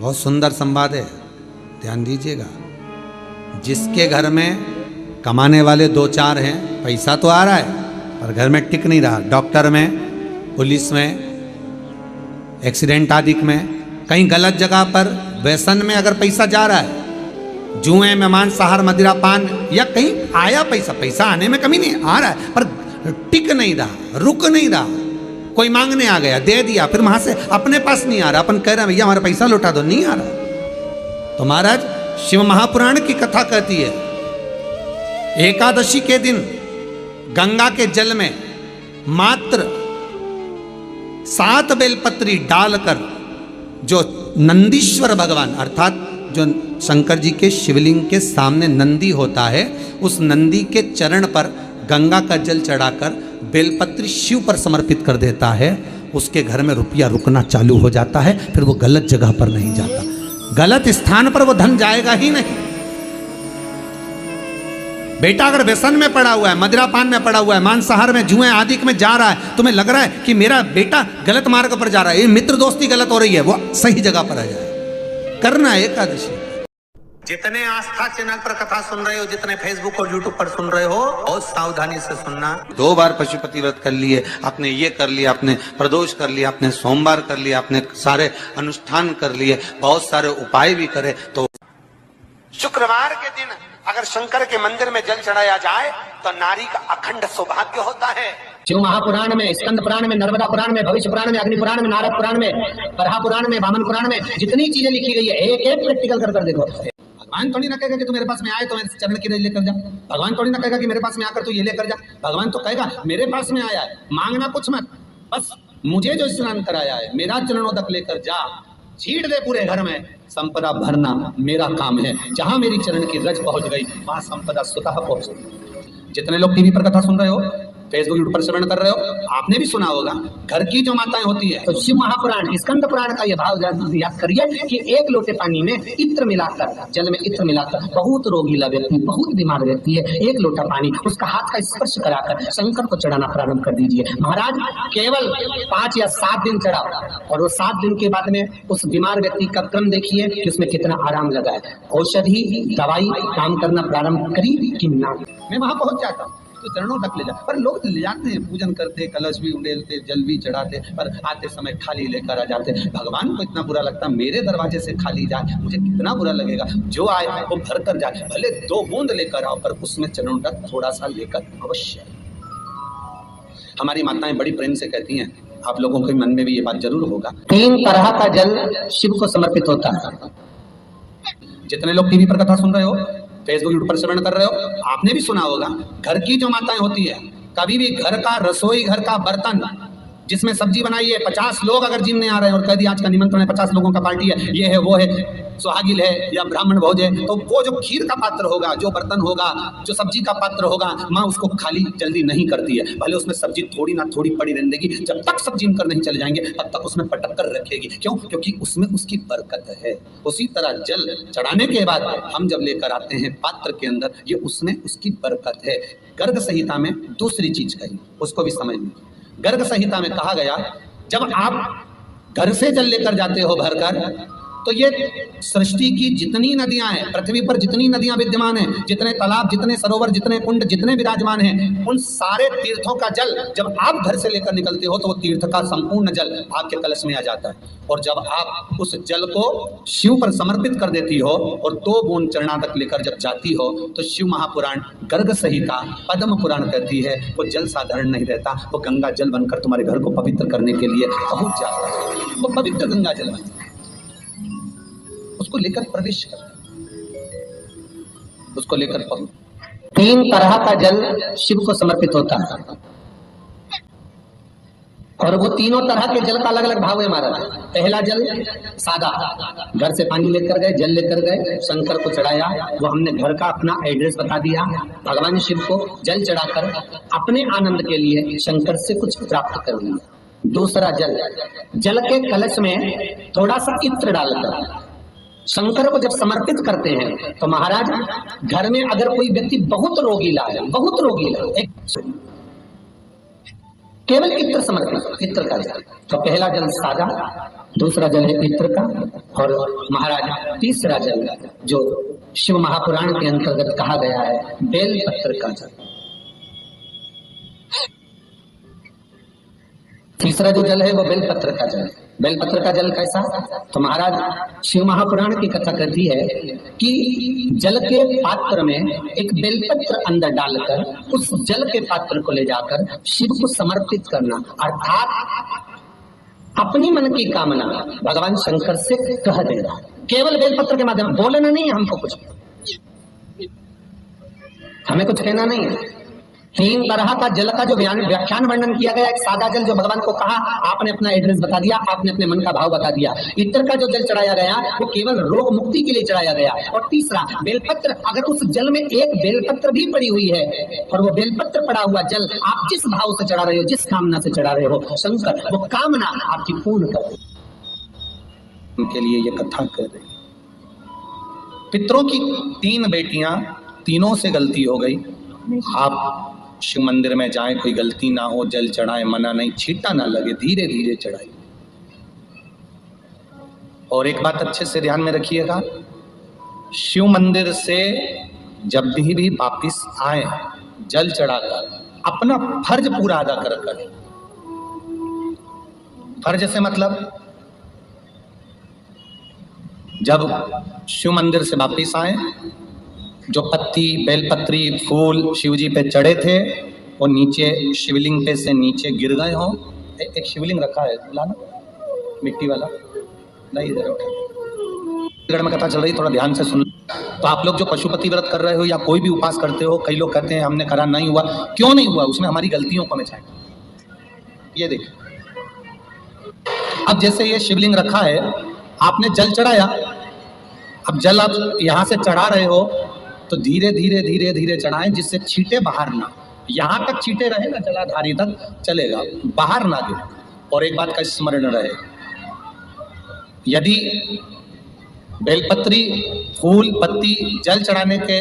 बहुत सुंदर संवाद है, ध्यान दीजिएगा। जिसके घर में कमाने वाले दो चार हैं, पैसा तो आ रहा है पर घर में टिक नहीं रहा, डॉक्टर में, पुलिस में, एक्सीडेंट आदि में, कहीं गलत जगह पर व्यसन में अगर पैसा जा रहा है, जुए में, मांसाहार, मदिरा पान, या कहीं आया पैसा, पैसा आने में कमी नहीं, आ रहा है पर टिक नहीं रहा, रुक नहीं रहा, कोई मांगने आ गया, दे दिया, फिर वहां से अपने पास नहीं आ रहा, अपन कह रहे हैं भैया हमारा पैसा लौटा दो, नहीं आ रहा। तो महाराज शिव महापुराण की कथा कहती है, एकादशी के दिन गंगा के जल में मात्र 7 बेलपत्री डालकर जो नंदीश्वर भगवान अर्थात जो शंकर जी के शिवलिंग के सामने नंदी होता है, उस नंदी के चरण पर गंगा का जल चढ़ाकर बेलपत्री शिव पर समर्पित कर देता है, उसके घर में रुपया रुकना चालू हो जाता है, फिर वो गलत जगह पर नहीं जाता, गलत स्थान पर वो धन जाएगा ही नहीं। बेटा अगर व्यसन में पड़ा हुआ है, मदिरा पान में पड़ा हुआ है, मांसाहार में, जुए आदि में जा रहा है, तुम्हें लग रहा है कि मेरा बेटा गलत मार्ग पर जा रहा है, ये मित्र दोस्ती गलत हो रही है, वो सही जगह पर आ जाए, करना है एकादशी। जितने आस्था चैनल पर कथा सुन रहे हो, जितने फेसबुक और यूट्यूब पर सुन रहे हो, बहुत सावधानी से सुनना। 2 बार पशुपति व्रत कर लिए आपने, ये कर लिया आपने, प्रदोष कर लिया आपने, सोमवार कर लिया आपने, सारे अनुष्ठान कर लिए, बहुत सारे उपाय भी करे, तो शुक्रवार के दिन अगर शंकर के मंदिर में जल चढ़ाया जाए तो नारी का अखंड सौभाग्य होता है। शिव महापुराण में, स्कंद पुराण में, नर्मदा पुराण में, भविष्य पुराण में, अग्नि पुराण में, नारद पुराण में, बरहा पुराण में, वामन पुराण में, जितनी चीजें लिखी गई है, एक एक प्रैक्टिकल कर देखो। भगवान थोड़ी ना कहेगा कि तू मेरे पास में आए तो मेरे चरण की रज लेकर जा, भगवान थोड़ी ना कहेगा कि मेरे पास में आकर तू ये लेकर जा, भगवान तो कहेगा मेरे पास में आया है, मांगना कुछ मत, बस मुझे जो स्नान कराया है मेरा चरणोदक लेकर जा, छीट दे पूरे घर में, संपदा भरना मेरा काम है, जहां मेरी चरण की रज पहुंच गई वहां संपदा स्वतः पहुंच गई। जितने लोग टीवी पर कथा सुन रहे हो, फेसबुक यूट्यूब पर श्रवण कर रहे हो, आपने भी सुना होगा घर की जो माताएं होती है, तो शिव महापुराण, स्कंद पुराण का यह भाव याद करिए कि 1 लोटे पानी में इत्र मिलाकर, जल में इत्र मिलाकर, बहुत रोगीला व्यक्ति, बहुत बीमार व्यक्ति है, 1 लोटा पानी उसका हाथ का स्पर्श कराकर शंकर को चढ़ाना प्रारंभ कर दीजिए। महाराज केवल 5 या 7 दिन चढ़ाओ, और वो 7 दिन के बाद में उस बीमार व्यक्ति का क्रम देखिए कि उसमें कितना आराम लगा है, औषधि दवाई काम करना प्रारंभ करी कि ना। मैं वहां पहुंच जाता हूँ तो चरणों तक ले जा, पर लोग ले जाते हैं, पूजन करते, कलश भी उड़ेलते, जल भी चढ़ाते, पर आते समय खाली लेकर आ जाते। भगवान को इतना बुरा लगता, मेरे दरवाजे से खाली जाए, मुझे कितना बुरा लगेगा, जो आए वो भर कर जाए, भले 2 बूंद लेकर आओ, पर उसमें चरणों तक थोड़ा सा लेकर अवश्य। हमारी माताएं बड़ी प्रेम से कहती हैं, आप लोगों के मन में भी ये बात जरूर होगा, 3 तरह का जल शिव को समर्पित होता है। जितने लोग टीवी पर कथा सुन रहे हो, फेसबुक यूट्यूब पर श्रवण कर रहे हो, आपने भी सुना होगा घर की जो माताएं होती है, कभी भी घर का रसोई, घर का बर्तन जिसमें सब्जी बनाई है, 50 लोग अगर जिम में आ रहे हैं और कह दिया आज का निमंत्रण है, 50 लोगों का पार्टी है, ये है वो है, सुहागिल है या ब्राह्मण भोज है, तो वो जो खीर का पात्र होगा, जो बर्तन होगा, जो सब्जी का पात्र होगा, माँ उसको खाली जल्दी नहीं करती है, भले उसमें सब्जी थोड़ी ना थोड़ी पड़ी रहने देगी, जब तक सब जिम कर नहीं चले जाएंगे तब तक उसमें पटक कर रखेगी। क्यों? क्योंकि उसमें उसकी बरकत है। उसी तरह जल चढ़ाने के बाद हम जब लेकर आते हैं पात्र के अंदर, ये उसमें उसकी बरकत है। गर्ग संहिता में दूसरी चीज कही, उसको भी समझ लीजिए। गर्ग संहिता में कहा गया, जब आप घर से जल लेकर जाते हो भरकर, तो ये सृष्टि की जितनी नदियां हैं, पृथ्वी पर जितनी नदियां विद्यमान हैं, जितने तालाब, जितने सरोवर, जितने कुंड, जितने विराजमान हैं, उन सारे तीर्थों का जल जब आप घर से लेकर निकलते हो तो वो तीर्थ का संपूर्ण जल आपके कलश में आ जाता है। और जब आप उस जल को शिव पर समर्पित कर देती हो और 2 बूंद चरणा तक लेकर जब जाती हो, तो शिव महापुराण, गर्ग संहिता, पद्म पुराण कहती है वो जल साधारण नहीं रहता, वो गंगा जल बनकर तुम्हारे घर को पवित्र करने के लिए पहुंच जाता है। वो पवित्र गंगा जल बनता है, उसको लेकर प्रवेश करते, उसको लेकर पहुंच। 3 तरह का जल शिव को समर्पित होता है, और वो तीनों तरह के जल का अलग अलग भाव है महाराज। पहला जल सादा, घर से पानी लेकर गए, जल लेकर गए, शंकर को चढ़ाया, वो हमने घर का अपना एड्रेस बता दिया, भगवान शिव को जल चढ़ाकर अपने आनंद के लिए शंकर से कुछ प्राप्त कर लिया। दूसरा जल, जल के कलश में थोड़ा सा इत्र डालकर शंकर को जब समर्पित करते हैं, तो महाराज घर में अगर कोई व्यक्ति बहुत रोगीला है, बहुत रोगीला, केवल इत्र समर्पित, इत्र का जल। तो पहला जल सादा, दूसरा जल है इत्र का, और महाराज तीसरा जल जो शिव महापुराण के अंतर्गत कहा गया है बेलपत्र का जल। तीसरा जो जल है वो बेलपत्र का जल। बेलपत्र का जल कैसा? तो महाराज शिव महापुराण की कथा कहती है कि जल के पात्र में एक बेलपत्र अंदर डालकर उस जल के पात्र को ले जाकर शिव को समर्पित करना, अर्थात अपनी मन की कामना भगवान शंकर से कह देना, केवल बेलपत्र के माध्यम। बोलना नहीं है हमको कुछ, हमें कुछ कहना नहीं है। 3 तरह का जल का जो व्याख्यान वर्णन किया गया, एक सादा जल जो भगवान को कहा, आपने अपना एड्रेस बता दिया, आपने अपने मन का भाव बता दिया। इत्र का जो जल चढ़ाया गया वो केवल रोग मुक्ति के लिए चढ़ाया गया। और तीसरा बेलपत्र, अगर उस जल में एक बेलपत्र भी पड़ी हुई है और वो बेलपत्र पड़ा हुआ जल आप जिस भाव से चढ़ा रहे हो, जिस कामना से चढ़ा रहे हो, शंकर वो कामना आपकी पूर्ण कर दे। उनके लिए ये कथा कर रही। पितरों की 3 बेटियां, तीनों से गलती हो गई। आप शिव मंदिर में जाएं, कोई गलती ना हो, जल चढ़ाएं, मना नहीं, छींटा ना लगे, धीरे धीरे चढ़ाएं। और एक बात अच्छे से ध्यान में रखिएगा, शिव मंदिर से जब भी वापिस आए जल चढ़ाकर अपना फर्ज पूरा अदा कर। फर्ज से मतलब जब शिव मंदिर से वापिस आए, जो पत्ती, बेलपत्री, फूल शिवजी पे चढ़े थे वो नीचे शिवलिंग पे से नीचे गिर गए हों। एक शिवलिंग रखा है लाना, मिट्टी वाला, नहीं इधर उठा, में कथा चल रही, थोड़ा ध्यान से सुन। तो आप लोग जो पशुपति व्रत कर रहे हो या कोई भी उपास करते हो, कई लोग कहते हैं हमने करा नहीं हुआ, क्यों नहीं हुआ? उसमें हमारी गलतियों को हमें चाहिए। ये देखिए, अब जैसे ये शिवलिंग रखा है, आपने जल चढ़ाया, अब जल आप यहाँ से चढ़ा रहे हो तो धीरे धीरे धीरे धीरे चढ़ाएं, जिससे छींटे बाहर ना, यहां तक छींटे रहे ना, जलाधारी तक चलेगा, बाहर ना गिरे। और एक बात का स्मरण रहे, यदि बेलपत्री, फूल, पत्ती जल चढ़ाने के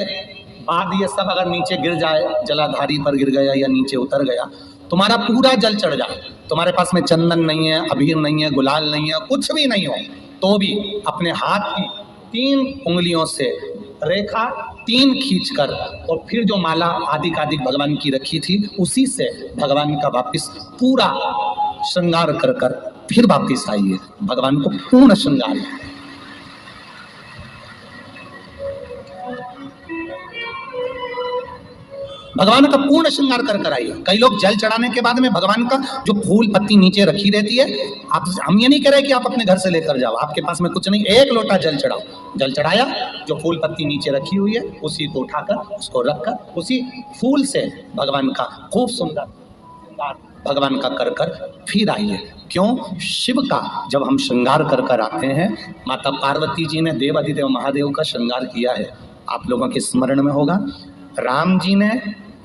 बाद ये सब अगर नीचे गिर जाए, जलाधारी पर गिर गया या नीचे उतर गया, तुम्हारा पूरा जल चढ़ जाए, तुम्हारे पास में चंदन नहीं है, अबीर नहीं है, गुलाल नहीं है, कुछ भी नहीं हो, तो भी अपने हाथ की 3 उंगलियों से रेखा 3 खींचकर और फिर जो माला आदिक भगवान की रखी थी उसी से भगवान का वापिस पूरा श्रृंगार कर कर फिर वापिस आइए, भगवान को पूर्ण श्रृंगार। भगवान का पूर्ण श्रृंगार कर कर आइए। कई लोग जल चढ़ाने के बाद में भगवान का जो फूल पत्ती नीचे रखी रहती है, आप, हम ये नहीं कह रहे कि आप अपने घर से लेकर जाओ, आपके पास में कुछ नहीं, 1 लोटा जल चढ़ाओ। जल चढ़ाया, जो फूल पत्ती नीचे रखी हुई है उसी को उठाकर, उसको रखकर उसी फूल से भगवान का खूब सुंदर भगवान का कर कर फिर आइए। क्यों? शिव का जब हम श्रृंगार कर कर आते हैं, माता पार्वती जी ने देव अधिदेव महादेव का श्रृंगार किया है, आप लोगों के स्मरण में होगा। राम जी ने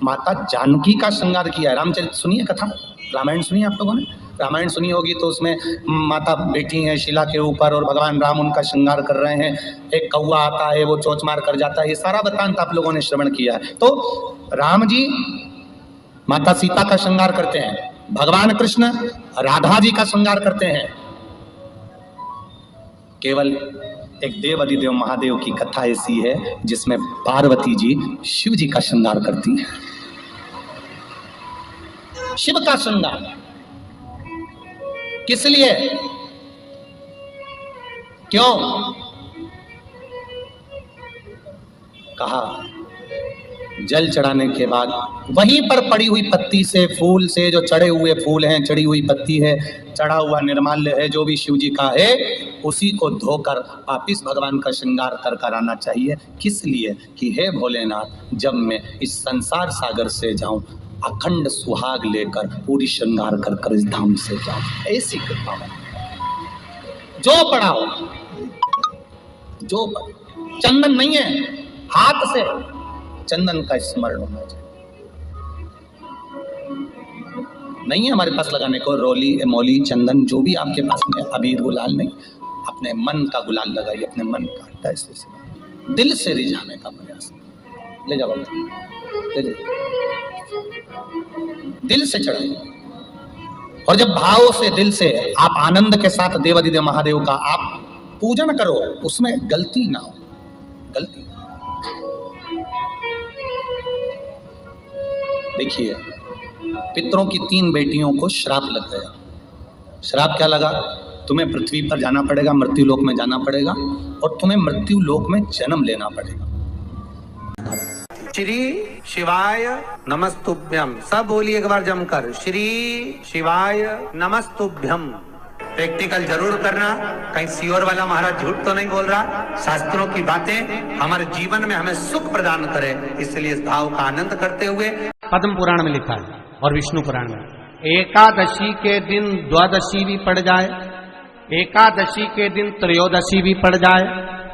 माता जानकी का श्रृंगार किया है। रामचरित सुनिए कथा, रामायण सुनिए आप लोगों ने, रामायण सुनी होगी तो उसमें माता बैठी हैं शिला के ऊपर और भगवान राम उनका श्रृंगार कर रहे हैं, एक कौवा आता है वो चोंच मार कर जाता है, ये सारा वृत्तांत आप लोगों ने श्रवण किया है। तो राम जी माता सीता का श्रृंगार करते हैं, भगवान कृष्ण राधा जी का श्रृंगार करते हैं। केवल एक देव अधिदेव महादेव की कथा ऐसी है जिसमें पार्वती जी शिव जी का श्रृंगार करती है। शिव का श्रृंगार किस लिए? क्यों? कहा जल चढ़ाने के बाद वहीं पर पड़ी हुई पत्ती से, फूल से, जो चढ़े हुए फूल हैं, चढ़ी हुई पत्ती है, चढ़ा हुआ निर्माल्य है, जो भी शिव जी का है, उसी को धोकर वापिस भगवान का श्रृंगार कर कर आना चाहिए। किस लिए? कि हे भोलेनाथ, जब मैं इस संसार सागर से जाऊं, अखंड सुहाग लेकर पूरी श्रृंगार कर कर इस धाम से जाऊं, ऐसी कृपा हो। जो पड़ा हो, जो चंदन नहीं है, हाथ से चंदन का स्मरण होना चाहिए। नहीं है हमारे पास लगाने को रोली, मौली, चंदन, जो भी आपके पास में, अबीर गुलाल नहीं, अपने मन का गुलाल लगाइए, अपने मन का, ऐसे से दिल से रिझाने का प्रयास। ले जाओ, ले जाओ, दिल से चढ़ाइए। और जब भाव से दिल से आप आनंद के साथ देवाधिदेव महादेव का आप पूजन करो, उसमें गलती ना हो, गलती। देखिए, पितरों की 3 बेटियों को श्राप लग गया। श्राप क्या लगा? तुम्हें पृथ्वी पर जाना पड़ेगा, मृत्यु लोक में जाना पड़ेगा, और तुम्हें मृत्यु लोक में जन्म लेना पड़ेगा। श्री शिवाय नमस्तुभ्यम, सब बोलिए एक बार जमकर, श्री शिवाय नमस्तुभ्यम। प्रैक्टिकल जरूर करना, कहीं सियोर वाला महाराज झूठ तो नहीं बोल रहा। शास्त्रों की बातें हमारे जीवन में हमें सुख प्रदान करे, इसलिए इस भाव का आनंद करते हुए पद्म पुराण में लिखा है और विष्णु पुराण में, एकादशी के दिन द्वादशी भी पड़ जाए, एकादशी के दिन त्रयोदशी भी पड़ जाए,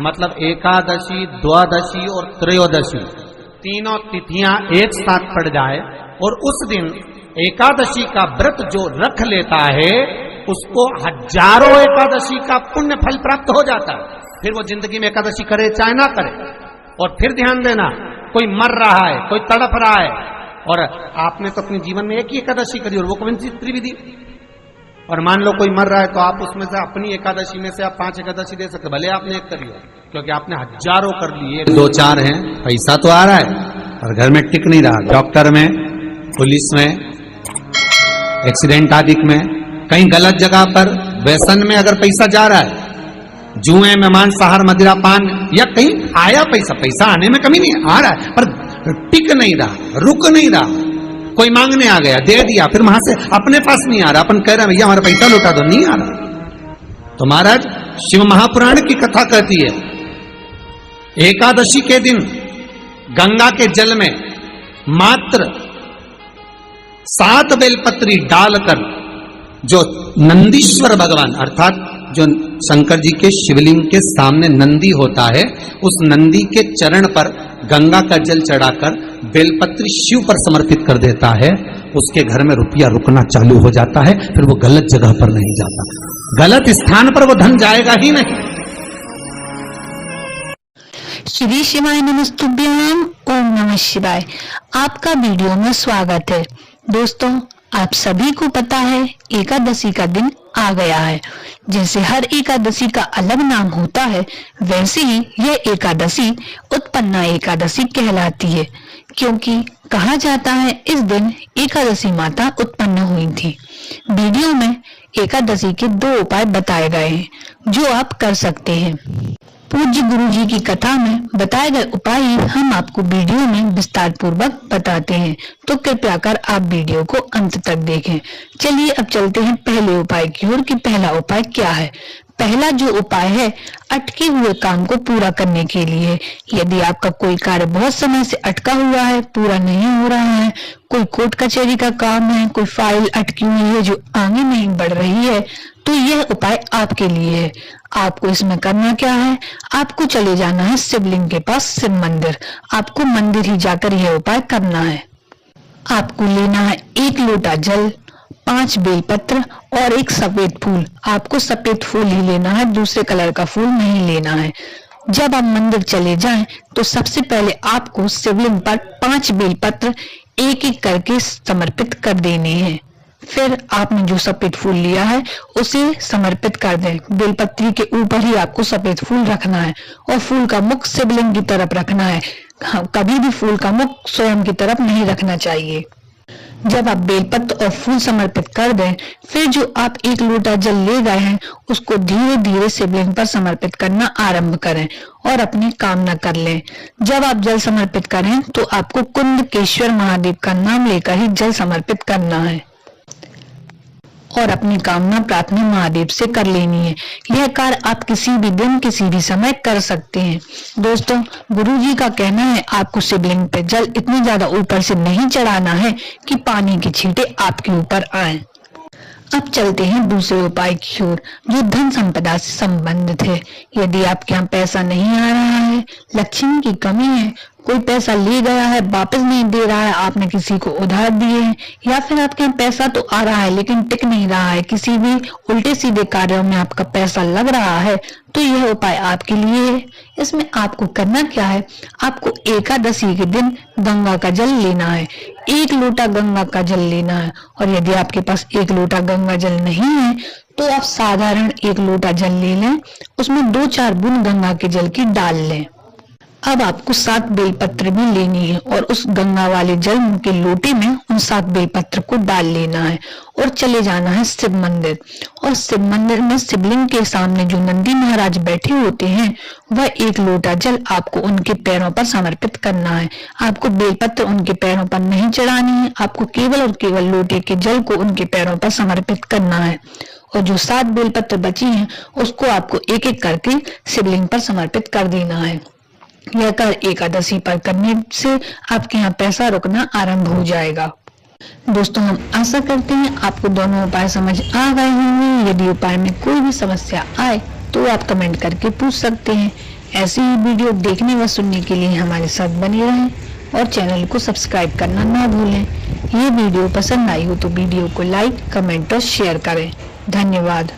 मतलब एकादशी, द्वादशी और त्रयोदशी तीनों तिथियां एक साथ पड़ जाए, और उस दिन एकादशी का व्रत जो रख लेता है उसको हजारों एकादशी का पुण्य फल प्राप्त हो जाता है। फिर वो जिंदगी में एकादशी करे चाहे ना करे। और फिर ध्यान देना, कोई मर रहा है, कोई तड़प रहा है, और आपने तो अपने जीवन में एक ही एकादशी करी, और वो कौन सी त्रिविधि, और मान लो कोई मर रहा है तो आप उसमें से अपनी एकादशी में से आप 5 एकादशी दे सकते, भले आपने एक करी हो, क्योंकि आपने हजारों कर लिए। 2-4 हैं, पैसा तो आ रहा है पर घर में टिक नहीं रहा। डॉक्टर में, पुलिस में, एक्सीडेंट आदि में, कहीं गलत जगह पर व्यसन में अगर पैसा जा रहा है, जुए में, मांसाहार, मदिरा पान, या कहीं आया पैसा, पैसा आने में कमी नहीं, आ रहा है पर टिक नहीं रहा, रुक नहीं रहा। कोई मांगने आ गया, दे दिया, फिर वहां से अपने पास नहीं आ रहा, अपन कह रहे हैं भैया हमारा पैसा लौटा दो, नहीं आ रहा। तो महाराज शिव महापुराण की कथा कहती है, एकादशी के दिन गंगा के जल में मात्र 7 बेलपत्री डालकर जो नंदीश्वर भगवान अर्थात जो शंकर जी के शिवलिंग के सामने नंदी होता है, उस नंदी के चरण पर गंगा का जल चढ़ाकर बेलपत्री शिव पर समर्पित कर देता है, उसके घर में रुपया रुकना चालू हो जाता है। फिर वो गलत जगह पर नहीं जाता, गलत स्थान पर वो धन जाएगा ही नहीं। श्री शिवाय नमस्तुभ्यम, ओम नमः शिवाय। आपका वीडियो में स्वागत है। दोस्तों, आप सभी को पता है एकादशी का दिन आ गया है। जैसे हर एकादशी का अलग नाम होता है, वैसे ही यह एकादशी उत्पन्ना एकादशी कहलाती है, क्योंकि कहा जाता है इस दिन एकादशी माता उत्पन्न हुई थी। वीडियो में एकादशी के 2 उपाय बताए गए हैं जो आप कर सकते हैं। पूज्य गुरु जी की कथा में बताए गए उपाय हम आपको वीडियो में विस्तार पूर्वक बताते हैं, तो कृपया कर आप वीडियो को अंत तक देखें। चलिए अब चलते हैं पहले उपाय की ओर कि पहला उपाय क्या है। पहला जो उपाय है अटके हुए काम को पूरा करने के लिए। यदि आपका कोई कार्य बहुत समय से अटका हुआ है, पूरा नहीं हो रहा है, कोई कोर्ट कचहरी का काम है, कोई फाइल अटकी हुई है जो आगे नहीं बढ़ रही है, तो यह उपाय आपके लिए है। आपको इसमें करना क्या है, आपको चले जाना है शिवलिंग के पास, शिव मंदिर। आपको मंदिर ही जाकर यह उपाय करना है। आपको लेना है 1 लोटा जल, 5 बेलपत्र और 1 सफेद फूल। आपको सफेद फूल ही लेना है, दूसरे कलर का फूल नहीं लेना है। जब आप मंदिर चले जाएं, तो सबसे पहले आपको शिवलिंग पर 5 बेलपत्र एक-एक करके समर्पित कर देने हैं। फिर आपने जो सफेद फूल लिया है उसे समर्पित कर दें। बेलपत्री के ऊपर ही आपको सफेद फूल रखना है और फूल का मुख शिवलिंग की तरफ रखना है। कभी भी फूल का मुख स्वयं की तरफ नहीं रखना चाहिए। जब आप बेलपत्र और फूल समर्पित कर दें, फिर जो आप 1 लोटा जल ले गए हैं उसको धीरे धीरे शिवलिंग पर समर्पित करना आरंभ करें और अपनी कामना कर लें। जब आप जल समर्पित करें तो आपको कुंडकेश्वर महादेव का नाम लेकर ही जल समर्पित करना है और अपनी कामना प्रार्थना महादेव से कर लेनी है। यह कार्य आप किसी भी दिन किसी भी समय कर सकते हैं। दोस्तों, गुरुजी का कहना है आपको शिवलिंग पे जल इतनी ज्यादा ऊपर से नहीं चढ़ाना है कि पानी के छींटे आपके ऊपर आए। अब चलते हैं दूसरे उपाय की ओर जो धन संपदा से संबंधित है। यदि आपके यहाँ पैसा नहीं आ रहा है, लक्ष्मी की कमी है, कोई पैसा ले गया है, वापस नहीं दे रहा है, आपने किसी को उधार दिए हैं, या फिर आपके यहाँ पैसा तो आ रहा है लेकिन टिक नहीं रहा है, किसी भी उल्टे सीधे कार्यों में आपका पैसा लग रहा है, तो यह उपाय आपके लिए है। इसमें आपको करना क्या है, आपको एकादशी के दिन गंगा का जल लेना है, 1 लोटा गंगा का जल लेना है। और यदि आपके पास 1 लोटा गंगा जल नहीं है तो आप साधारण 1 लोटा जल ले लें, उसमें 2-4 बूंद गंगा के जल की डाल लें। अब आपको 7 बेलपत्र भी लेनी है और उस गंगा वाले जल के लोटे में उन 7 बेलपत्र को डाल लेना है और चले जाना है शिव मंदिर। और शिव मंदिर में शिवलिंग के सामने जो नंदी महाराज बैठे होते हैं, वह 1 लोटा जल आपको उनके पैरों पर समर्पित करना है। आपको बेलपत्र उनके पैरों पर नहीं चढ़ानी है, आपको केवल और केवल लोटे के जल को उनके पैरों पर समर्पित करना है। और जो 7 बेलपत्र बची हैं, उसको आपको एक एक करके शिवलिंग पर समर्पित कर देना है। यह कार्य एकादशी पर करने से आपके यहाँ पैसा रुकना आरंभ हो जाएगा। दोस्तों, हम आशा करते हैं आपको दोनों उपाय समझ आ गए होंगे। यदि उपाय में कोई भी समस्या आए तो आप कमेंट करके पूछ सकते हैं। ऐसी ही वीडियो देखने व सुनने के लिए हमारे साथ बने रहें और चैनल को सब्सक्राइब करना ना भूलें। ये वीडियो पसंद आई हो तो वीडियो को लाइक, कमेंट और शेयर करें। धन्यवाद।